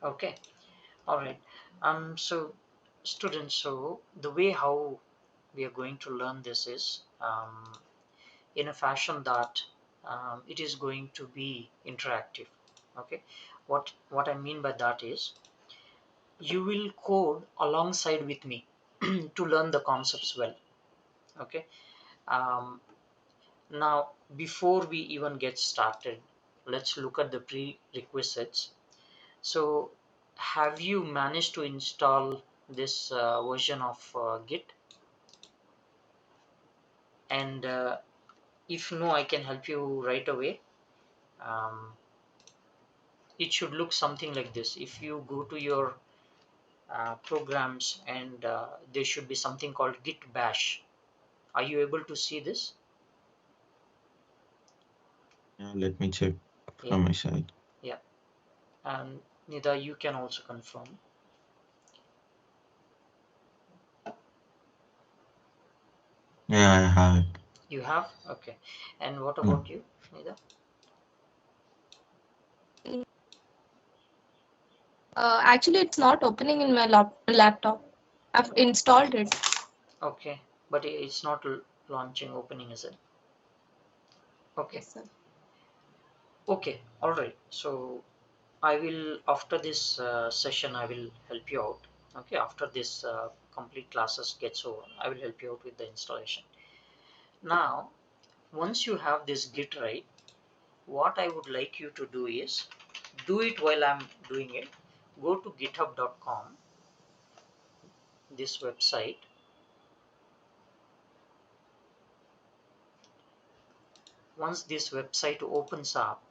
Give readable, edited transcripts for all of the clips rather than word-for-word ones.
Okay, all right. So students, so the way how we are going to learn this is in a fashion that it is going to be interactive. Okay, what I mean by that is you will code alongside with me to learn the concepts well. Okay, um, now before we even get started, let's look at the prerequisites. So have you managed to install this version of Git? And if no, I can help you right away. um, it should look something like this. If you go to your programs, and there should be something called git bash. Are you able to see this? Yeah, let me check Yeah, from my side. yeah. And Nida, you can also confirm. Yeah, I have it. You have? Okay. And what Yeah. about you, Nida? Actually, it's not opening in my laptop. I've installed it. Okay, but it's not launching, opening, is it? Okay, Yes, sir. okay, all right. So I will, after this session, I will help you out. Okay, after this complete classes gets over, I will help you out with the installation. Now, once you have this Git right, what I would like you to do is do it while I'm doing it. Go to github.com, this website. Once this website opens up,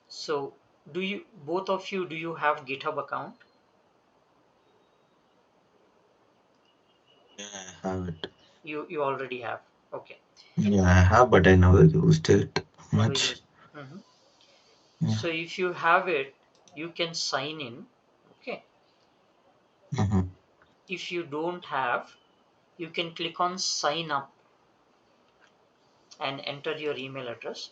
so do you, both of you, do you have GitHub account? Yeah, I have it. You already have. Okay, Yeah, I have, but I never used it never much. used. Mhm. Yeah. So if you have it, you can sign in. Okay, Mm-hmm. if you don't have, you can click on sign up and enter your email address.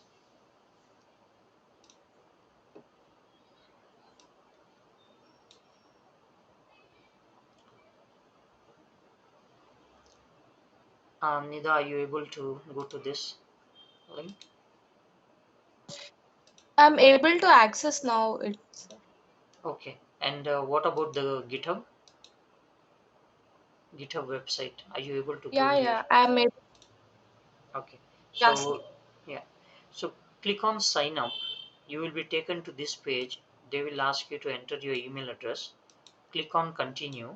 Nida, are you able to go to this link? I'm able to access now. It's Okay, and what about the GitHub website? Are you able to go yeah, here? yeah. I'm able. Okay, Yeah, sir. so yeah, so click on sign up. You will be taken to this page. They will ask you to enter your email address. Click on continue.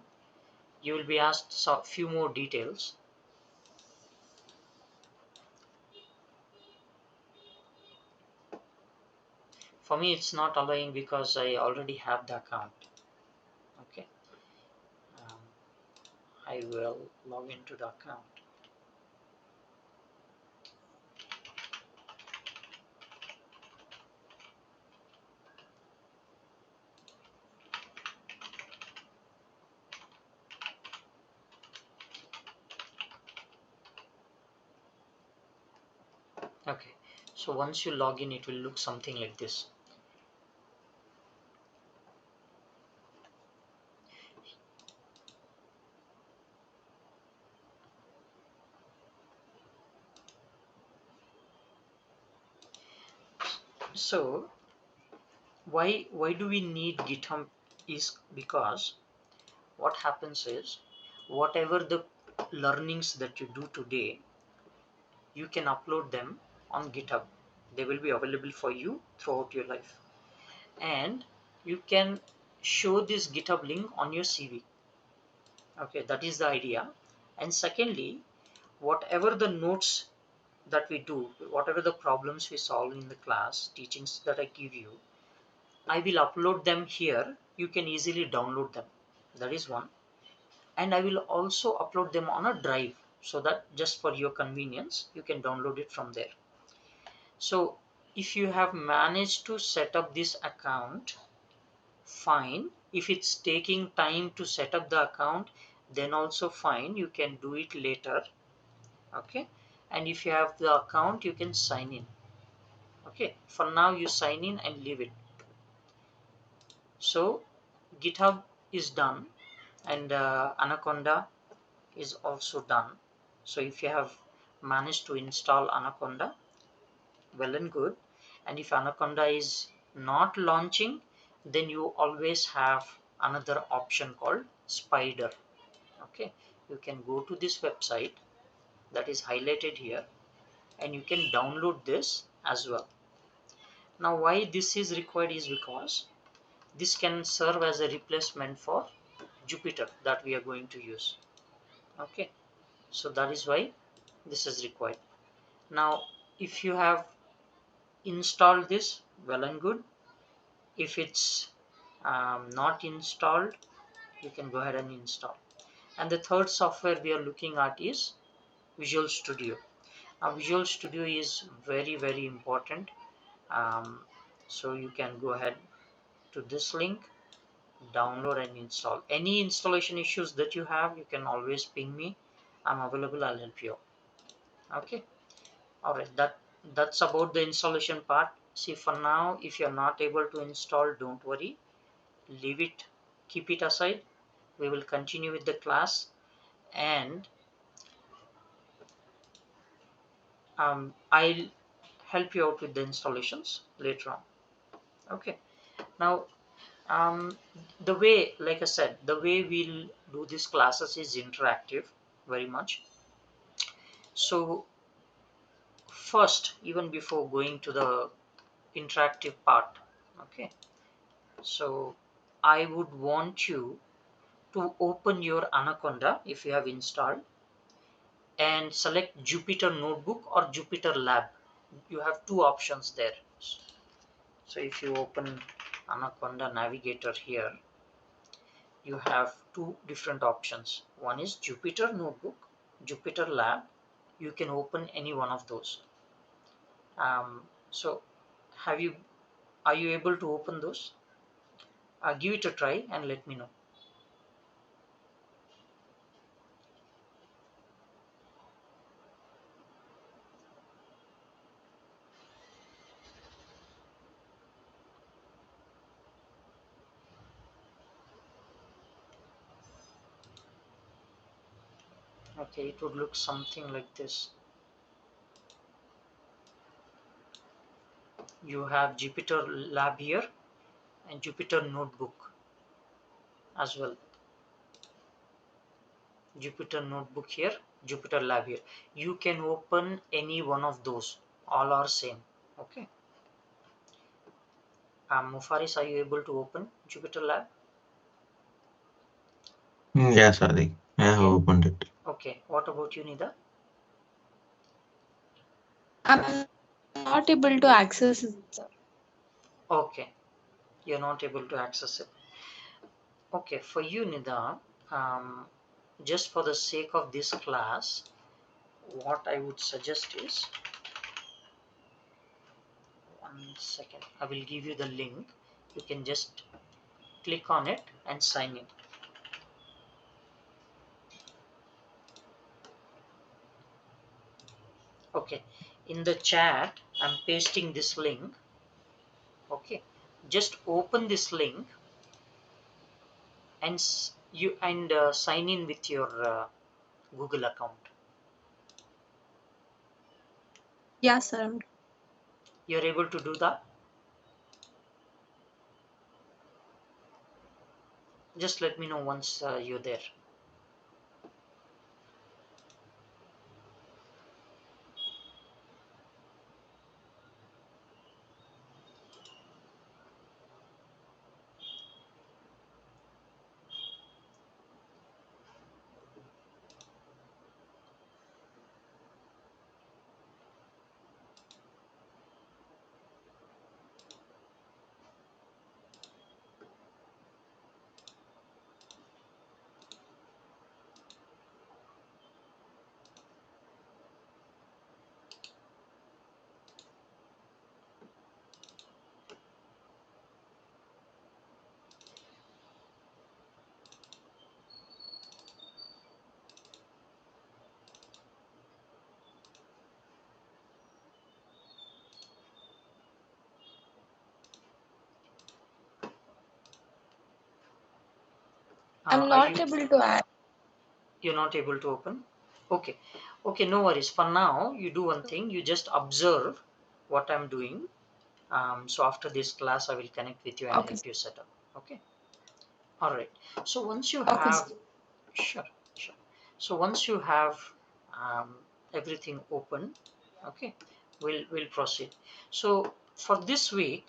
You will be asked a few more details. For me, it's not allowing because I already have the account. Okay, um, I will log into the account. Okay, so once you log in, it will look something like this. So why do we need GitHub is because what happens is whatever the learnings that you do today, you can upload them on GitHub. They will be available for you throughout your life, and you can show this GitHub link on your CV. Okay, that is the idea. And secondly, whatever the notes that we do, whatever the problems we solve in the class teachings that I give you, I will upload them here. You can easily download them. That is one. And I will also upload them on a drive so that just for your convenience, you can download it from there. So if you have managed to set up this account, fine. If it's taking time to set up the account, then also fine. You can do it later. Okay. and if you have the account you can sign in. Okay, for now you sign in and leave it. So GitHub is done, and Anaconda is also done. So if you have managed to install Anaconda, well and good. And if Anaconda is not launching, then you always have another option called Spider. Okay, you can go to this website that is highlighted here, and you can download this as well. Now why this is required is because this can serve as a replacement for Jupyter that we are going to use. Okay, so that is why this is required. Now if you have installed this, well and good. If it's not installed, you can go ahead and install. And the third software we are looking at is Visual Studio. Now Visual Studio is very important. um, so you can go ahead to this link, download and install. Any installation issues that you have, you can always ping me. I'm available, I'll help you. Okay, all right, that's about the installation part. See, for now, if you're not able to install, don't worry, leave it, keep it aside. We will continue with the class, and I'll help you out with the installations later on. Okay, now um, the way, like I said, the way we'll do these classes is interactive very much. So first, even before going to the interactive part, okay, so I would want you to open your Anaconda if you have installed, and select Jupyter Notebook or Jupyter Lab. You have two options there. So if you open Anaconda Navigator here, you have two different options. One is Jupyter Notebook, Jupyter Lab. You can open any one of those. So have you are you able to open those? Give it a try and let me know. Okay, it would look something like this. You have Jupyter Lab here and Jupyter Notebook as well. Jupyter Notebook here, Jupyter Lab here. You can open any one of those. All are same. Okay. Mufaris, are you able to open Jupyter Lab? Yes, Adi. I have Okay. opened it. Okay. What about you, Nida? I'm not able to access it, sir. Okay. You're not able to access it. Okay. For you, Nida, um, just for the sake of this class, what I would suggest is, one second, I will give you the link. You can just click on it and sign in. Okay, in the chat I'm pasting this link. Okay, just open this link and sign in with your Google account. Yeah, sir. You're able to do that? Just let me know once you're there. I'm Are not you, able to add. you're not able to open? Okay. Okay, no worries. For now, you do one thing, you just observe what I'm doing. So after this class, I will connect with you and Okay. help you set up. Okay. All right. So once you Okay. have, sure, sure. So once you have um, everything open, okay, we'll proceed. So for this week,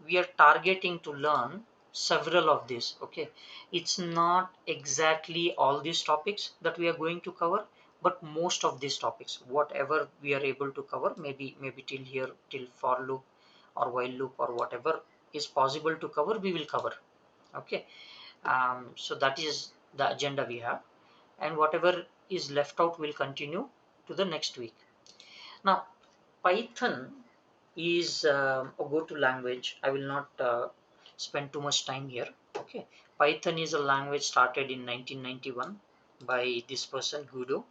we are targeting to learn several of these. Okay, it's not exactly all these topics that we are going to cover, but most of these topics, whatever we are able to cover, maybe till here, till for loop or while loop or whatever is possible to cover, we will cover. Okay. So that is the agenda we have, and whatever is left out will continue to the next week. Now, Python is a go-to language. I will not spend too much time here. Okay, Python is a language started in 1991 by this person Guido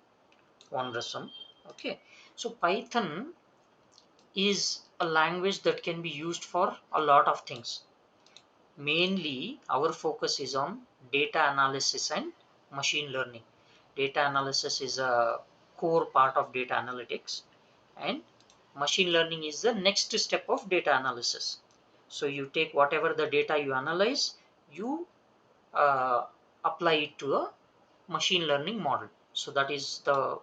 von Rossum. Okay, so Python is a language that can be used for a lot of things. Mainly, our focus is on data analysis and machine learning. Data analysis is a core part of data analytics, and machine learning is the next step of data analysis. So you take whatever the data you analyze, you uh, apply it to a machine learning model. So that is the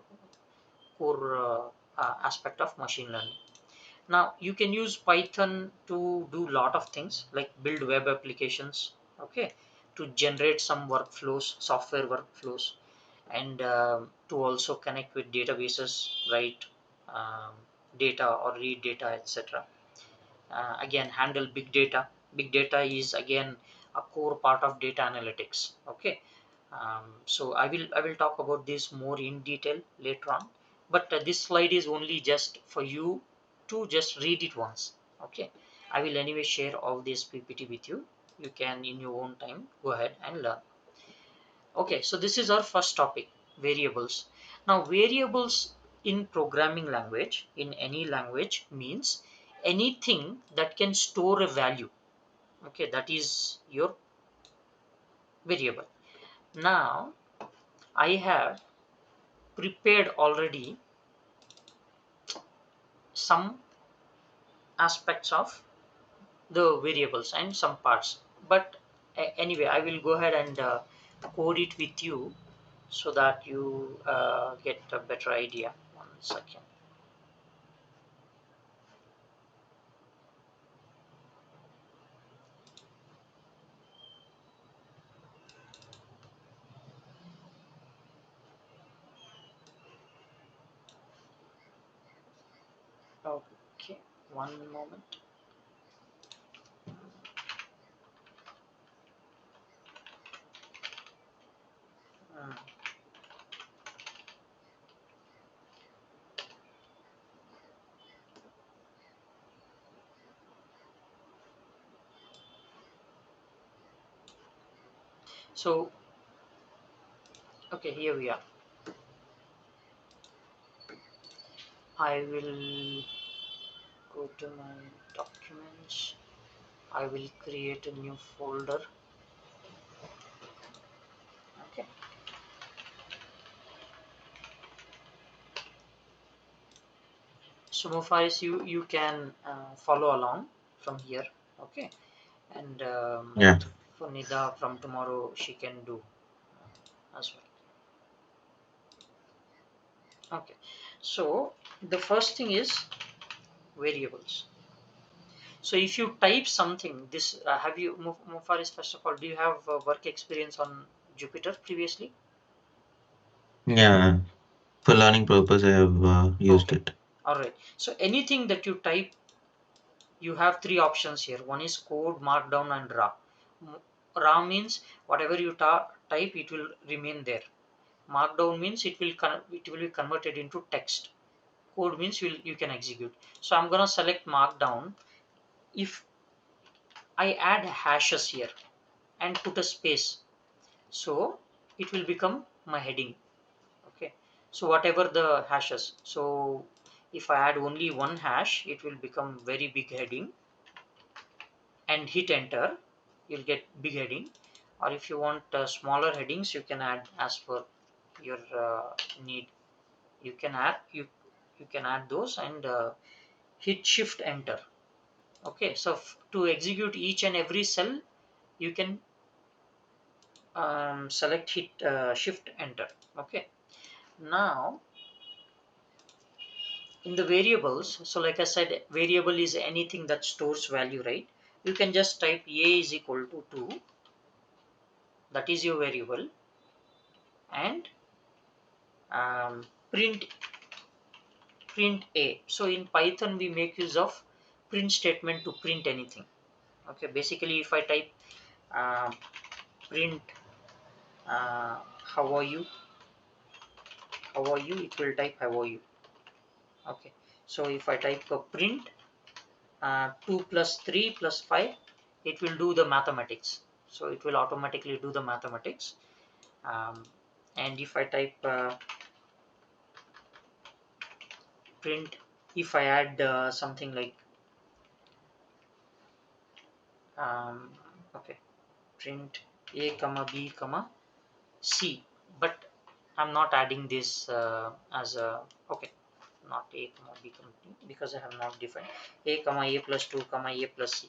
core aspect of machine learning. Now you can use Python to do a lot of things like build web applications, okay, to generate some workflows, software workflows, and to also connect with databases, write um, data or read data, etc. Again, handle big data. Big data is again a core part of data analytics. Okay, so I will talk about this more in detail later on. But this slide is only just for you to just read it once. Okay, I will anyway share all this PPT with you. You can in your own time go ahead and learn. Okay, so this is our first topic, variables. Now, variables in programming language, in any language, means anything that can store a value. Okay, that is your variable. Now, I have prepared already some aspects of the variables and some parts. But anyway, I will go ahead and code it with you so that you get a better idea. One second. Okay, one moment. Uh, so, okay, here we are. I will go to my documents. I will create a new folder. Okay. So, Mufaris, you can follow along from here. Okay. And Yeah. for Nida from tomorrow, she can do as well. Okay. So, the first thing is variables. So if you type something, this have you, Mufaris, first of all, do you have work experience on Jupyter previously? Yeah. For learning purpose, I have used Okay, it. all right. So anything that you type, you have three options here. One is code, markdown, and raw. Raw means whatever you type, it will remain there. Markdown means it will be converted into text. Code means you can execute. So I'm gonna select markdown. If I add hashes here and put a space, so it will become my heading. Okay, so whatever the hashes, so if I add only one hash, it will become very big heading, and hit enter, you'll get big heading. or if you want smaller headings, you can add as per your need. You can add you can add those and hit shift enter. Okay, so to execute each and every cell, you can select hit shift enter. Okay, now in the variables, so like I said, variable is anything that stores value, right? You can just type a is equal to 2, that is your variable, and um, print a. So in Python we make use of print statement to print anything. Okay, basically if I type uh, print how are you, it will type how are you. Okay, so if I type a print 2 plus 3 plus 5, it will do the mathematics. So it will automatically do the mathematics. um, and if I type print, if I add something like um, okay, print a comma b comma c, but I'm not adding this as a, okay, not a comma b comma c, because I have not defined a comma a plus 2 comma a plus c.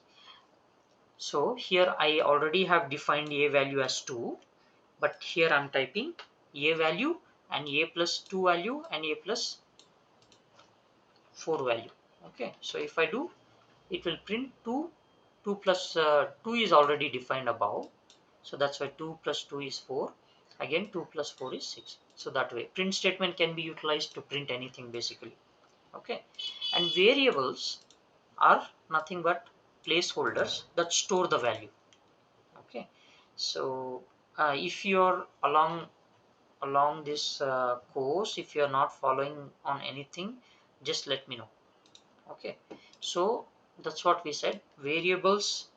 So here I already have defined a value as 2, but here I'm typing a value and a plus 2 value and a plus 4 value. Okay, so if I do, it will print 2. 2 plus 2 is already defined above, so that's why 2 plus 2 is 4. Again 2 plus 4 is 6. So that way print statement can be utilized to print anything basically. Okay, and variables are nothing but placeholders that store the value. Okay, so if you're along this course, if you're not following on anything, just let me know. Okay, so that's what we said. Variables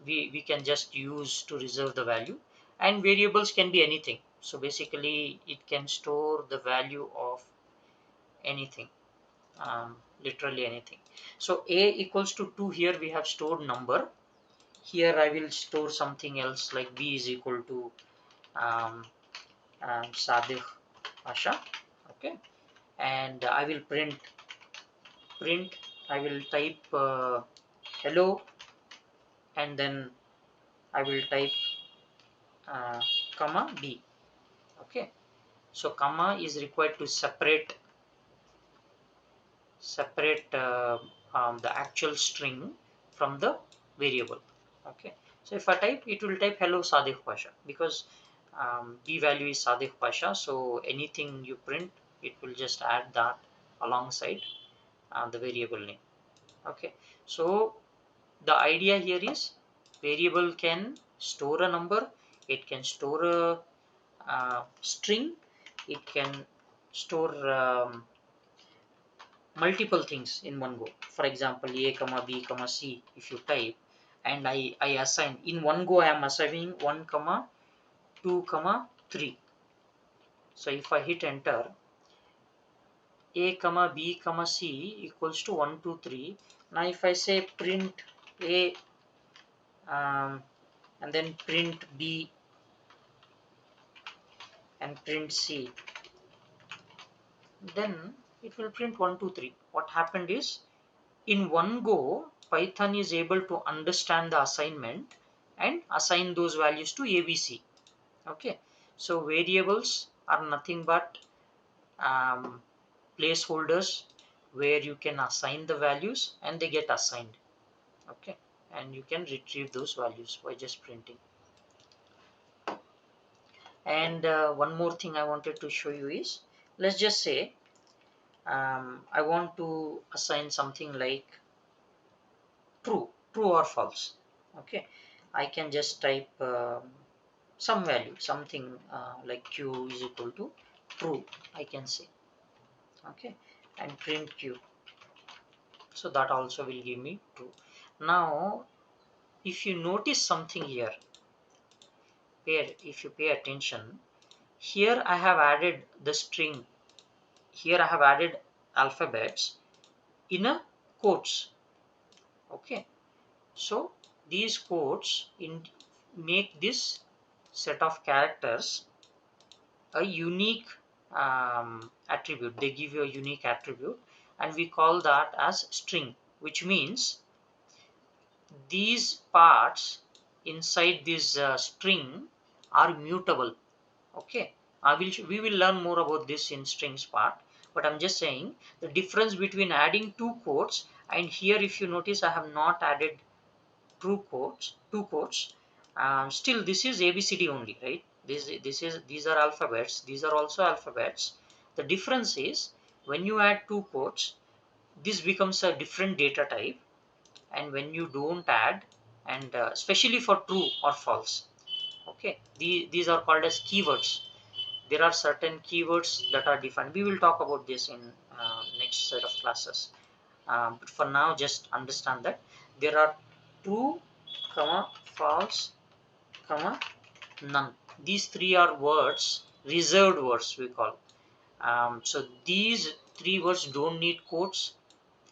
we can just use to reserve the value, and variables can be anything. So basically it can store the value of anything, literally anything. So a equals to 2, here we have stored number. Here I will store something else like b is equal to um, Sadiq Pasha. Okay, and I will print, I will type hello, and then I will type uh, comma b. Okay, so comma is required to separate the actual string from the variable. Okay, so if I type, it will type hello Sadiq Pasha, because b value is Sadiq Pasha, so anything you print, it will just add that alongside the variable name. Okay, so the idea here is variable can store a number, it can store a string, it can store multiple things in one go. For example, a comma b comma c, if you type, and I assign in one go, I am assigning 1 comma 2 comma 3. So if I hit enter, a comma b comma c equals to 1 2 3. Now if I say print a and then print b and print c, then it will print 1 2 3. What happened is, in one go, Python is able to understand the assignment and assign those values to ABC. Okay, so variables are nothing but um, placeholders where you can assign the values and they get assigned. Okay, and you can retrieve those values by just printing. And one more thing I wanted to show you is, let's just say I want to assign something like true or false. Okay, I can just type some value, something like q is equal to true, I can say. Okay, and print q, so that also will give me true. Now if you notice something here, if you pay attention, here I have added the string, here I have added alphabets in a quotes. Okay, so these quotes make this set of characters a unique attribute. They give you a unique attribute, and we call that as string, which means these parts inside this string are mutable. Okay, we will learn more about this in strings part, but I'm just saying the difference between adding two quotes, and here if you notice I have not added two quotes. Still this is ABCD only, right? These are alphabets, these are also alphabets. The difference is when you add two quotes, this becomes a different data type, and when you don't add, and especially for true or false, okay, these are called as keywords. There are certain keywords that are defined. We will talk about this in next set of classes. But for now, just understand that there are true, comma, false, comma, none. These three are words, reserved words we call. So these three words don't need quotes,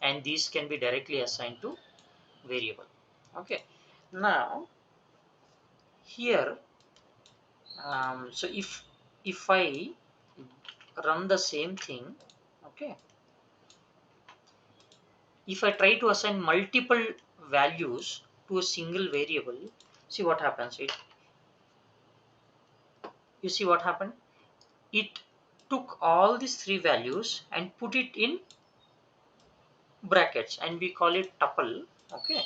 and these can be directly assigned to variable. Okay. Now here, so if I run the same thing, okay, if I try to assign multiple values to a single variable, see what happens. You see what happened? It took all these three values and put it in brackets, and we call it tuple. Okay.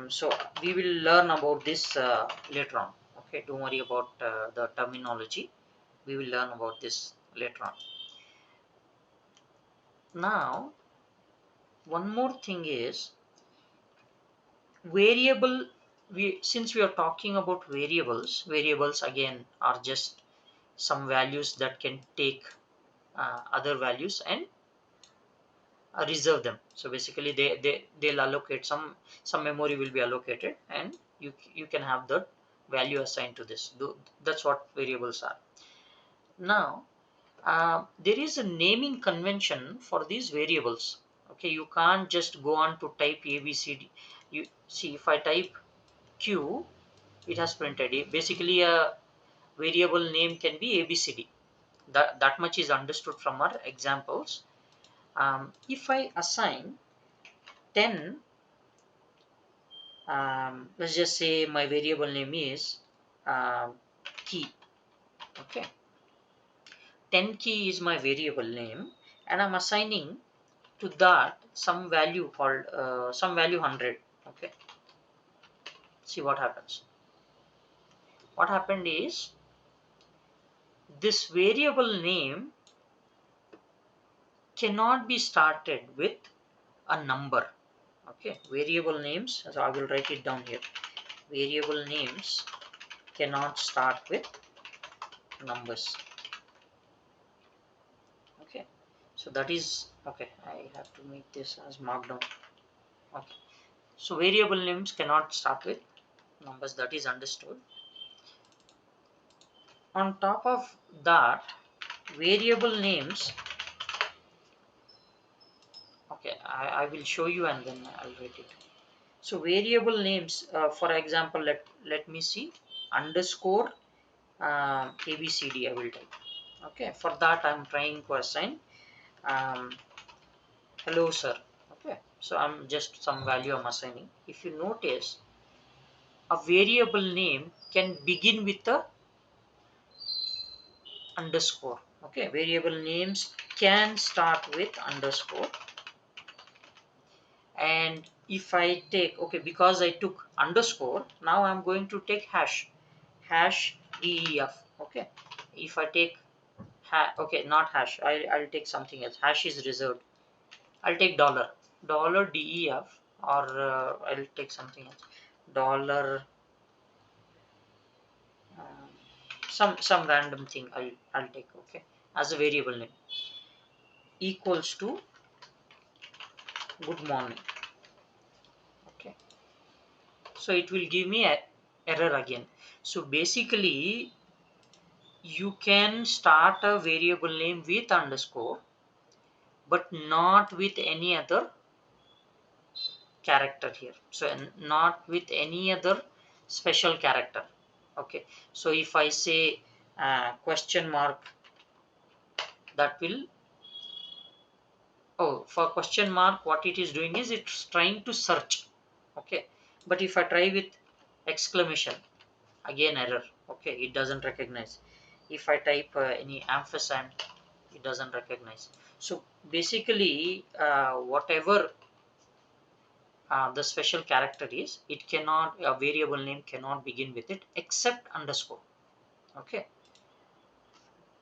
So we will learn about this later on. Okay, don't worry about the terminology. We will learn about this later on. Now, one more thing is variable. Since we are talking about variables again are just some values that can take other values and reserve them. So basically they'll allocate some memory will be allocated, and you can have the value assigned to this. That's what variables are. Now there is a naming convention for these variables. Okay, you can't just go on to type ABCD. You see, if I type Q, it has printed it. Basically a variable name can be ABCD. That much is understood from our examples. If I assign 10, let's just say my variable name is um, key. Okay, 10 key is my variable name, and I'm assigning to that some value called some value 100. Okay, see what happens. What happened is this variable name cannot be started with a number. Okay, variable names, so I will write it down here. Variable names cannot start with numbers. Okay, so that is okay. I have to make this as markdown. Okay, so variable names cannot start with numbers, that is understood. On top of that, variable names, okay, I will show you and then I'll write it. So variable names, for example, let me see, underscore ABCD I will type. Okay, for that I'm trying to assign um, hello sir. Okay, so I'm just some value I'm assigning. If you notice, a variable name can begin with a underscore. Okay, variable names can start with underscore. And if I take, okay, because I took underscore, now I'm going to take hash def. Okay, if I take okay, not hash, I'll take something else. Hash is reserved. I'll take dollar def, or I'll take something else, dollar um, some random thing I'll take. Okay, as a variable name, equals to good morning. Okay, so it will give me a error again. So basically you can start a variable name with underscore, but not with any other character here. So not with any other special character. Okay, so if I say question mark, that will, oh, for question mark what it is doing is it's trying to search. Okay, but if I try with exclamation, again error. Okay, it doesn't recognize. If I type any ampersand, it doesn't recognize. So basically whatever the special character is, it cannot, a variable name cannot begin with it except underscore. Okay,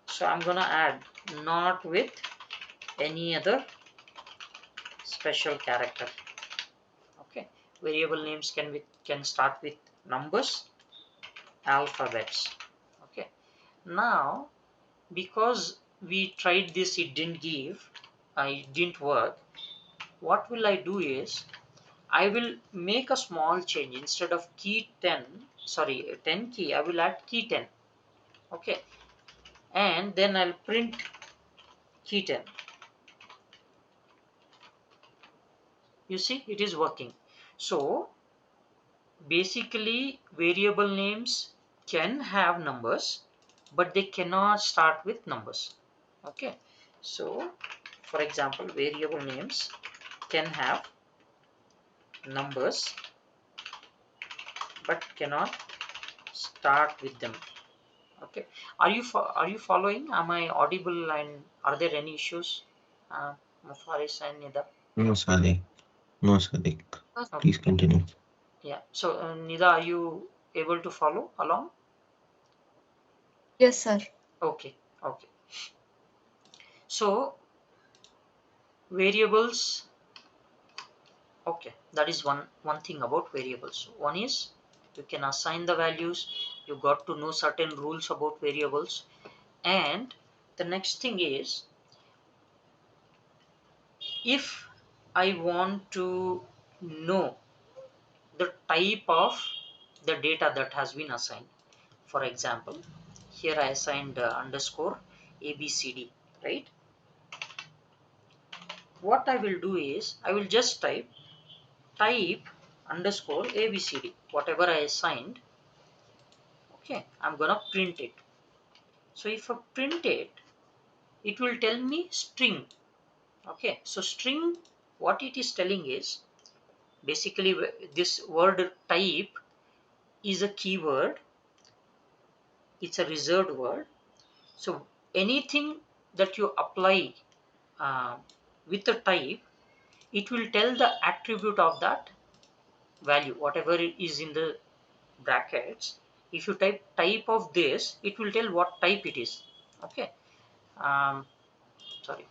so I'm gonna add not with any other special character. Okay, variable names can start with numbers, alphabets. Okay, now because we tried this, it didn't give, it didn't work. What will I do is I will make a small change. Instead of key 10, sorry, 10 key, I will add key 10. Okay, and then I'll print key 10. You see, it is working. So basically variable names can have numbers, but they cannot start with numbers. Okay, so for example, variable names can have numbers but cannot start with them. Okay, are you following? Am I audible, and are there any issues? uh, Mufaris and Nida? No, Sadiq. No, Sadiq. Okay, Please continue. yeah, so Nida, are you able to follow along? Yes, sir. Okay, okay, so variables. Okay, that is one thing about variables. One is you can assign the values. You got to know certain rules about variables. And the next thing is, if I want to know the type of the data that has been assigned, for example, here I assigned underscore abcd, right? What I will do is I will just type underscore abcd, whatever I assigned. Okay, I'm gonna print it. So if I print it, it will tell me string. Okay, so string, what it is telling is basically this word type is a keyword. It's a reserved word. So anything that you apply uh, with the type, it will tell the attribute of that value, whatever is in the brackets. If you type of this, it will tell what type it is. Okay, um, sorry.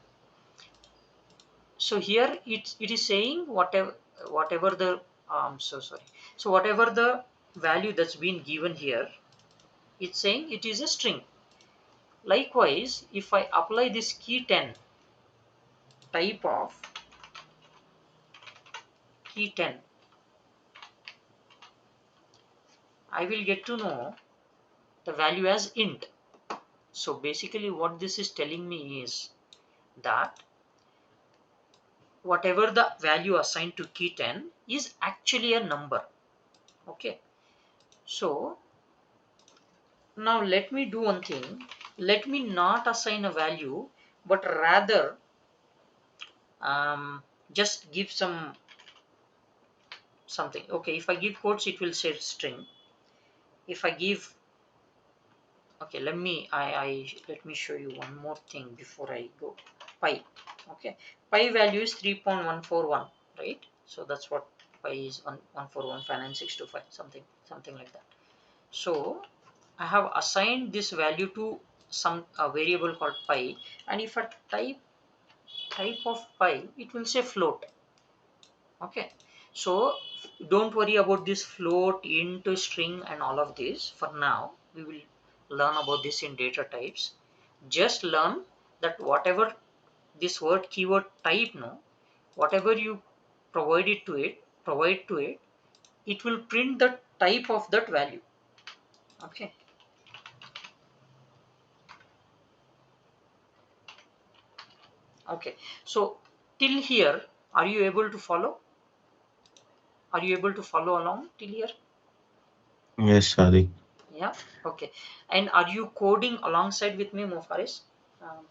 So here it is saying whatever the so sorry. So whatever the value that's been given here, it's saying it is a string. Likewise, if I apply this key 10, type of key 10, I will get to know the value as int. So basically what this is telling me is that whatever the value assigned to key 10 is actually a number. Okay, so now let me do one thing. Let me not assign a value, but rather just give something. Okay, if I give quotes, it will say string. If I give, okay, let me show you one more thing before I go. Pi. Okay, pi value is 3.141, right? So that's what pi is, 1415965, something like that. So I have assigned this value to some a variable called pi, and if I type of pi, it will say float. Okay, so don't worry about this float, int, string, and all of this. For now, we will learn about this in data types. Just learn that whatever this word keyword type, no, whatever you provide to it, it will print the type of that value. Okay, okay, so till here, are you able to follow? Are you able to follow along till here? Yes, Sadiq. Yeah. Okay. And are you coding alongside with me, Mofaris?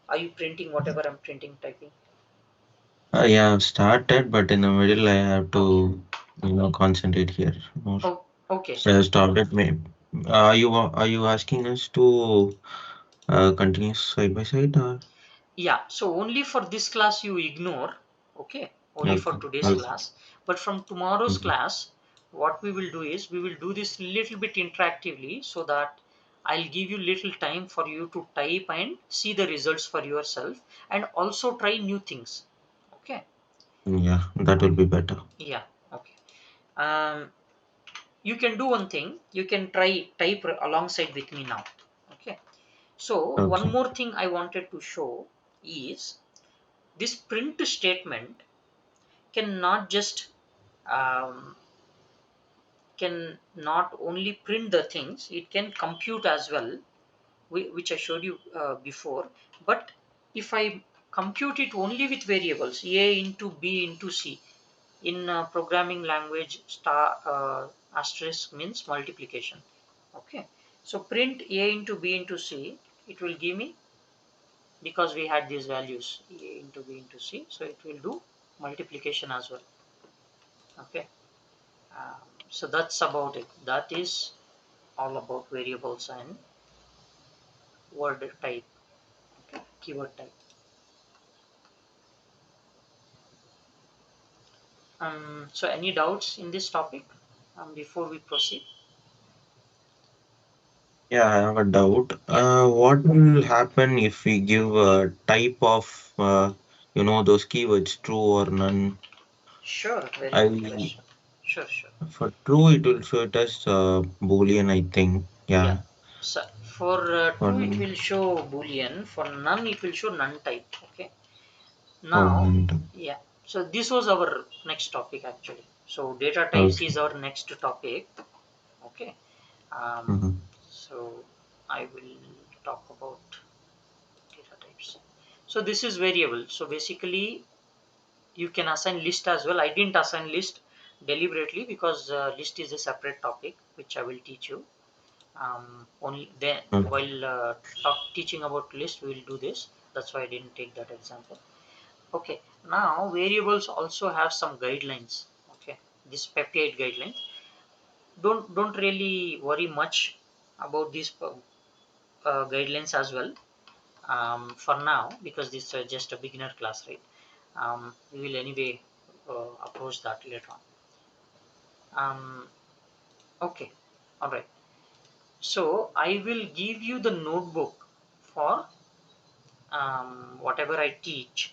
Are you printing whatever I'm printing, typing? Yeah, I've started, but in the middle, I have Okay. to, concentrate here more. Oh, okay. So I started. Are you asking us to continue side by side, or Yeah. So only for this class you ignore. Okay. Only for okay, today's okay. class. But from tomorrow's Mhm. class, what we will do is we will do this little bit interactively so that I'll give you little time for you to type and see the results for yourself and also try new things. Okay. Yeah, that will be better. Yeah. Okay. Um, you can do one thing. You can try type alongside with me now. Okay. So one Okay. more thing I wanted to show is this print statement can not just um, can not only print the things, it can compute as well, which I showed you before. But if I compute it only with variables a into b into c, in programming language, star asterisk means multiplication. Okay, so print a into b into c, it will give me, because we had these values a into b into c, so it will do multiplication as well. Okay, so that's about it. That is all about variables and word type. Okay, keyword type. So any doubts in this topic before we proceed? Yeah, I have a doubt. What will happen if we give a type of, those keywords, true or none? Sure, very good I question. Sure, sure. For true, it will show it as Boolean, I think. Yeah. Yeah. So for For true it none, will show boolean. For none it will show none type. Okay. oh, Now, none. yeah. So this was our next topic actually. So data types Okay. is our next topic. Okay. Um, Mm-hmm. so I will talk about data types. So this is variable. So basically you can assign list as well. I didn't assign list deliberately because list is a separate topic which I will teach you. Only then Okay. while teaching about list we will do this. That's why I didn't take that example. Okay, now variables also have some guidelines. Okay, this peptide guidelines. Don't really worry much about these guidelines as well for now, because this is just a beginner class, right? We will anyway approach that later on. Okay, all right. So I will give you the notebook for whatever I teach.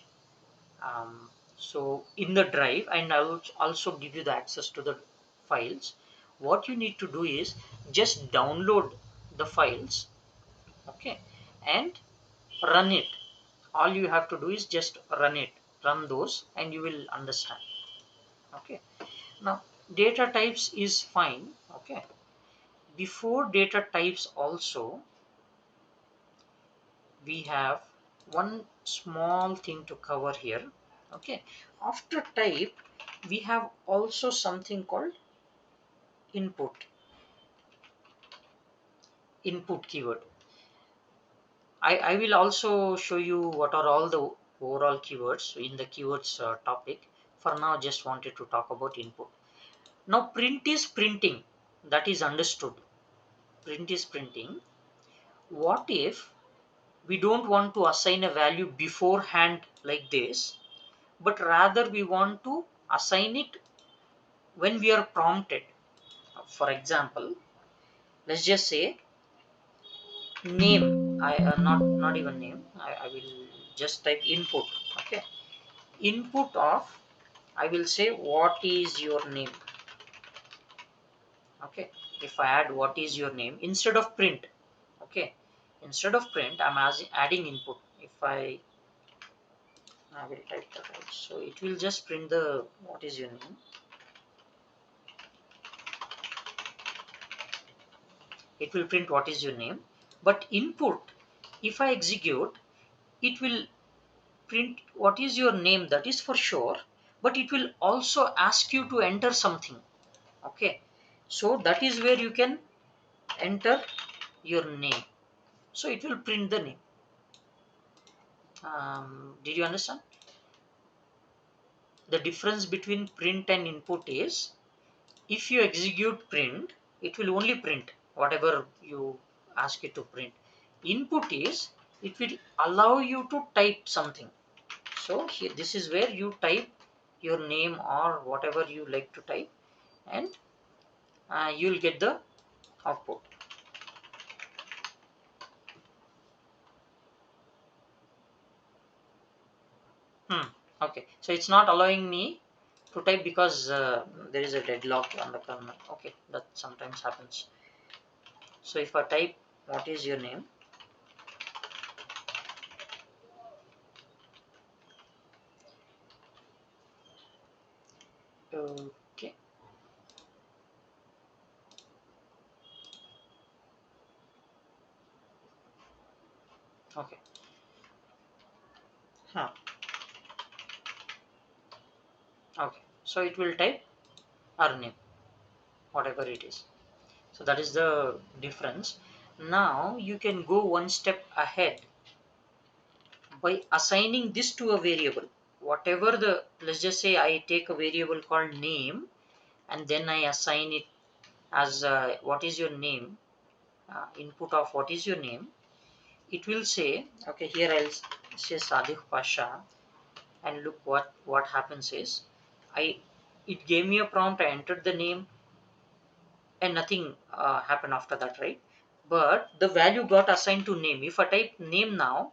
So in the drive, and I will also give you the access to the files. What you need to do is just download the files, okay, and run it. All you have to do is just run those, and you will understand. Okay. Now data types is fine. Okay. Before data types also, we have one small thing to cover here. Okay, after type we have also something called input. Input keyword, I will also show you what are all the overall keywords in the keywords topic. For now just wanted to talk about input. Now print is printing, that is understood. Print is printing. What if we don't want to assign a value beforehand like this, but rather we want to assign it when we are prompted? For example, let's just say name. I not even name. I will just type input. Okay, input of, I will say what is your name. Okay, if I add what is your name instead of print. Okay, instead of print I'm adding input. If I will type that out, so it will just print the what is your name. It will print what is your name, but input, if I execute, it will print what is your name, that is for sure, but it will also ask you to enter something. Okay, so that is where you can enter your name. So it will print the name. Did you understand? The difference between print and input is, if you execute print, it will only print whatever you ask it to print. Input is, it will allow you to type something. So here, this is where you type your name or whatever you like to type, and you'll get the output. Okay, so it's not allowing me to type because there is a deadlock on the kernel. Okay, that sometimes happens. So if I type what is your name, okay, okay, huh. Okay, so it will type our name, whatever it is. So that is the difference. Now you can go one step ahead by assigning this to a variable. Whatever the, let's just say I take a variable called name, and then I assign it as what is your name, input of what is your name. It will say, okay, here I'll say Sadiq Pasha, and look what happens is, I it gave me a prompt, I entered the name, and nothing happened after that, right? But the value got assigned to name. If I type name now,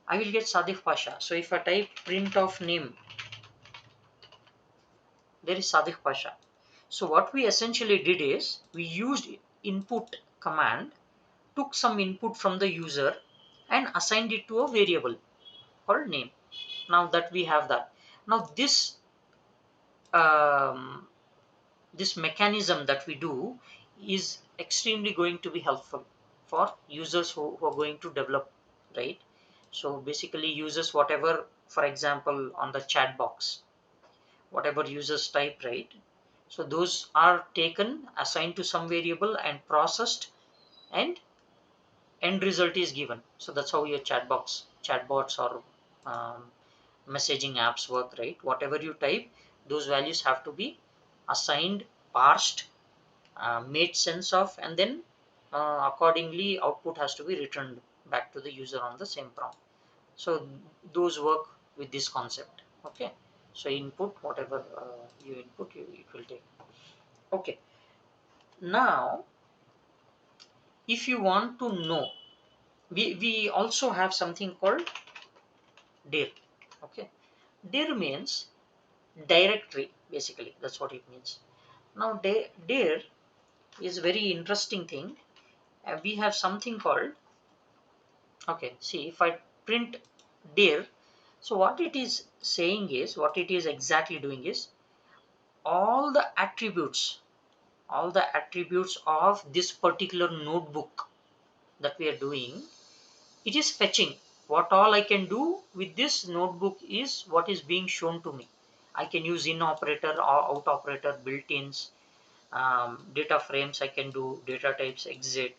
I will get Sadiq Pasha. So if I type print of name, there is Sadiq Pasha. So what we essentially did is, we used input command, took some input from the user and assigned it to a variable called name. Now that we have that, now um, this mechanism that we do is extremely going to be helpful for users who are going to develop, right? So basically users, whatever, for example, on the chat box, whatever users type, right? So those are taken, assigned to some variable and processed, and end result is given. So that's how your chatbots or um, messaging apps work, right? Whatever you type, those values have to be assigned, parsed, made sense of, and then accordingly output has to be returned back to the user on the same prompt. So those work with this concept. Okay, so input whatever you input, it will take. Okay, now if you want to know, we also have something called dir. Okay, dir means directory, basically that's what it means. Now dir is very interesting thing. We have something called, okay, see, if I print dir, so what it is saying is, what it is exactly doing is, all the attributes all the attributes of this particular notebook that we are doing, it is fetching. What all I can do with this notebook is what is being shown to me. I can use in operator or out operator, built-ins, data frames, I can do data types, exit.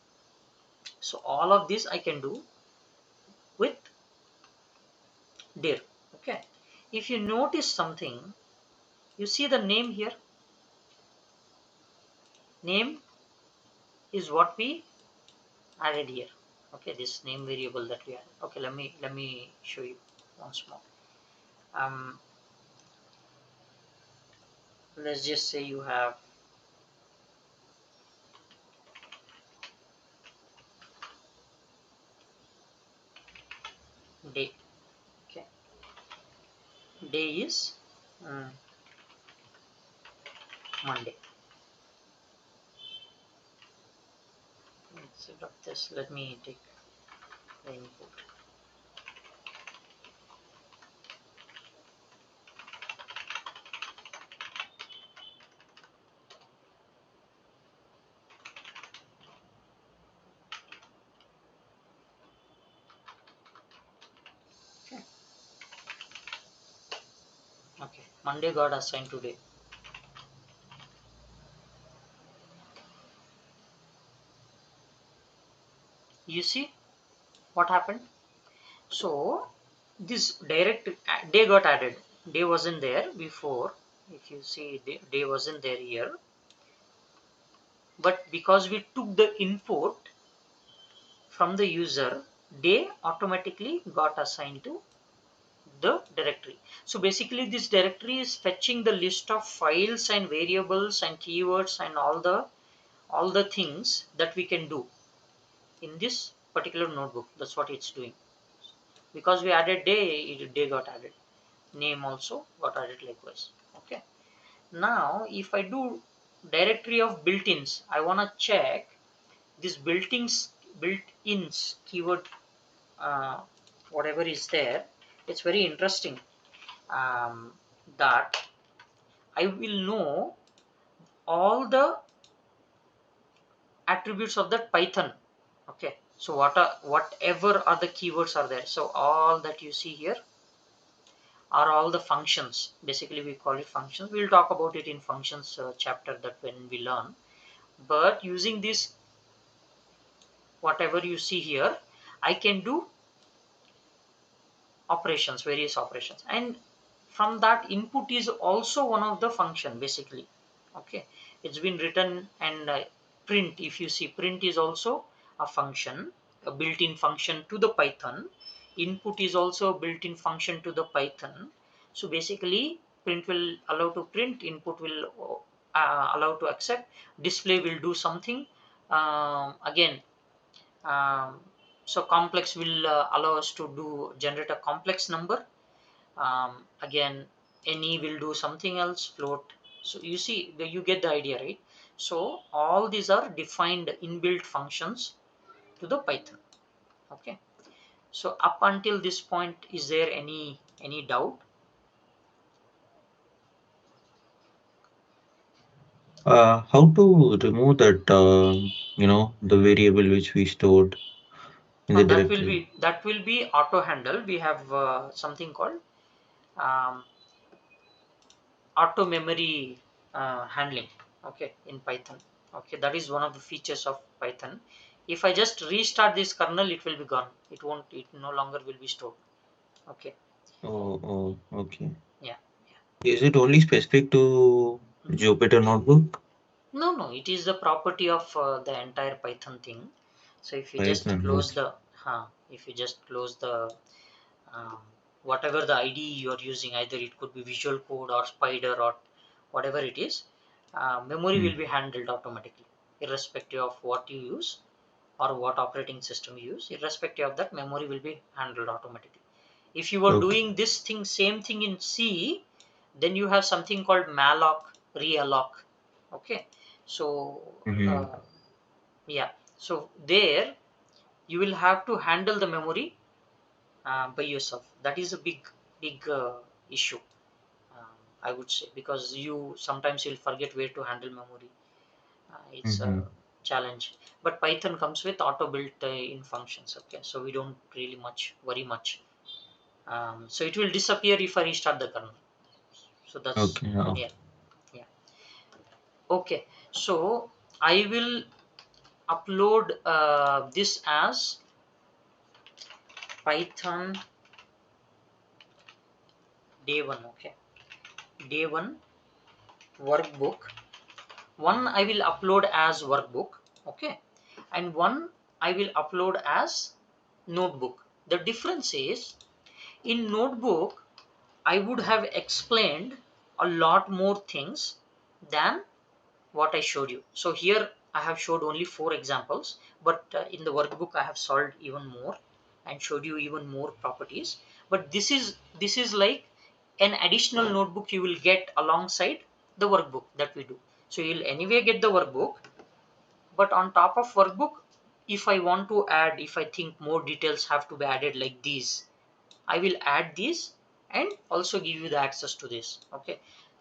So all of this I can do with dir. Okay, if you notice something, you see the name here. Name is what we added here. Okay, this name variable that we added. Okay, let me show you once more. um, let's just say you have day. Okay, day is um, Monday. Instead of this, let me take the input. Okay, okay, Monday got assigned today. You see what happened? So this direct day got added. Day wasn't there before. If you see, day wasn't there here, but because we took the input from the user, day automatically got assigned to the directory. So basically this directory is fetching the list of files and variables and keywords and all the things that we can do in this particular notebook. That's what it's doing. Because we added day, day got added. Name also got added likewise. Okay. Now if I do directory of built-ins, I want to check this built-ins keyword, uh, whatever is there. It's very interesting, um, that I will know all the attributes of that Python. Okay, so whatever are the keywords are there. So all that you see here are all the functions. Basically, we call it functions. We'll talk about it in functions chapter that when we learn. But using this, whatever you see here, I can do operations, various operations, and from that input is also one of the function basically. Okay, it's been written, and print, if you see, print is also a function, a built-in function to the Python. Input is also a built-in function to the Python. So basically print will allow to print, input will allow to accept, display will do something, again, um, so complex will allow us to do generate a complex number. Again, any will do something else, float. So you see, you get the idea, right? So all these are defined inbuilt functions to the Python. Okay, so up until this point, is there any doubt? How to remove that, the variable which we stored in the That will directory? be auto handle. We have something called um, auto memory handling, okay, in Python. Okay, that is one of the features of Python. If I just restart this kernel, it will be gone. It no longer will be stored. Okay. Oh, okay. Yeah. Is it only specific to Mhm. Jupyter Notebook? No, it is the property of the entire Python thing. So if you just Python, close okay. the if you just close the um, whatever the IDE you are using, either it could be Visual Code or Spider or whatever it is, memory Hmm. will be handled automatically, irrespective of what you use or what operating system you use. Irrespective of that, memory will be handled automatically. If you are Okay. doing this thing, same thing in C, then you have something called malloc, realloc. Okay, so Hmm. uh, yeah, so there you will have to handle the memory by yourself. That is a big issue, I would say, because you sometimes you'll forget where to handle memory. It's a Hmm. challenge. But Python comes with auto built in functions. Okay, so we don't really much worry much. So it will disappear if I restart the kernel. So that's, Okay. Oh. yeah, yeah. Okay, so I will upload this as Python day one. Okay, day one workbook. One I will upload as workbook. Okay, and one I will upload as notebook. The difference is, in notebook I would have explained a lot more things than what I showed you. So here I have showed only 4 examples, but in the workbook I have solved even more and showed you even more properties. But this is like an additional notebook you will get alongside the workbook that we do. So you'll anyway get the workbook, but on top of workbook, if I want to add, if I think more details have to be added like these, I will add these and also give you the access to this. Okay,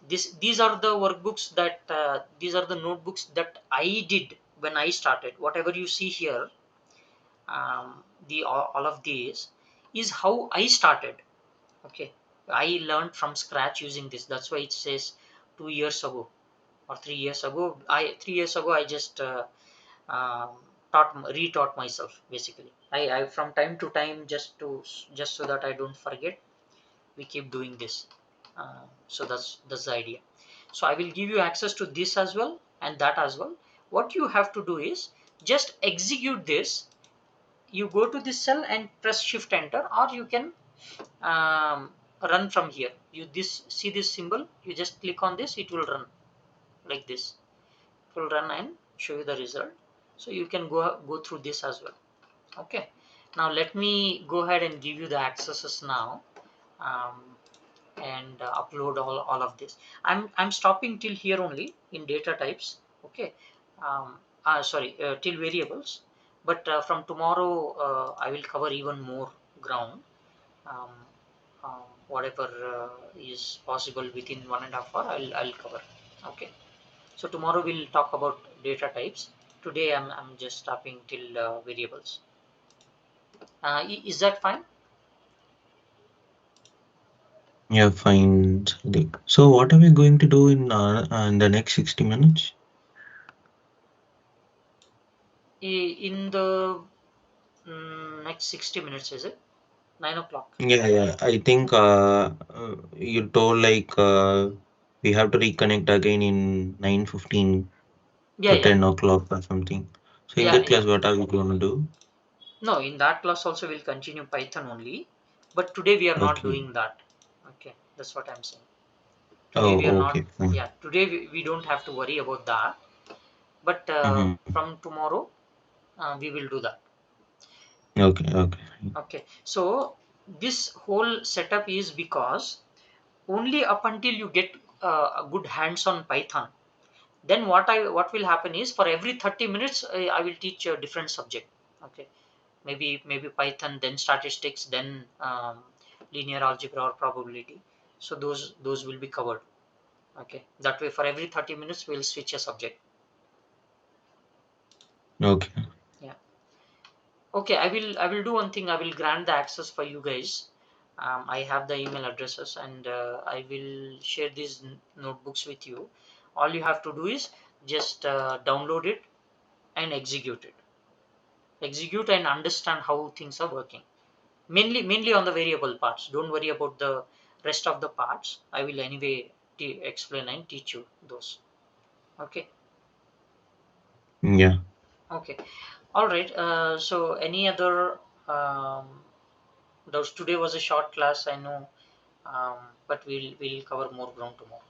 these are the workbooks that these are the notebooks that I did when I started. Whatever you see here, the all of these is how I started. Okay, I learned from scratch using this. That's why it says 2 years ago or 3 years ago. I 3 years ago I just um, retaught myself basically. I from time to time, just so that I don't forget, we keep doing this. So that's the idea. So I will give you access to this as well and that as well. What you have to do is just execute this. You go to this cell and press shift enter, or you can run from here. You this see this symbol, you just click on this, it will run like this. It will run and show you the result. So you can go through this as well. Okay, now let me go ahead and give you the accesses now. um, and upload all of this. I'm stopping till here only in data types. Okay, sorry, till variables. But from tomorrow, I will cover even more ground. um, Whatever is possible within 1.5 hour, I'll cover. Okay, so tomorrow we'll talk about data types. Today I'm just stopping till variables. Is that fine? Yeah, fine, Sandeep. So what are we going to do in the next 60 minutes? In the next 60 minutes, is it 9 o'clock? Yeah, yeah. I think you told like we have to reconnect again in 9:15 Yeah, to yeah, 10 o'clock or something. So in yeah, that yeah. class, what are we going to do? No, in that class also we'll continue Python only, but today we are not Okay. doing that. Okay, that's what I'm saying. Today we are Oh, not. okay. Fine. Yeah, today we don't have to worry about that. But Mm-hmm. from tomorrow, we will do that. Okay, okay. Okay, so this whole setup is because only up until you get a good hands on Python, then what will happen is for every 30 minutes I will teach a different subject. Okay, maybe Python, then statistics, then linear algebra or probability. So those will be covered. Okay, that way for every 30 minutes we'll switch a subject. Okay. Yeah. Okay, I will do one thing. I will grant the access for you guys. I have the email addresses, and I will share these notebooks with you. All you have to do is just download it and execute and understand how things are working. Mainly on the variable parts. Don't worry about the rest of the parts. I will anyway explain and teach you those. Okay. Yeah. Okay, all right. So any other um, those, today was a short class, I know, but we'll cover more ground tomorrow.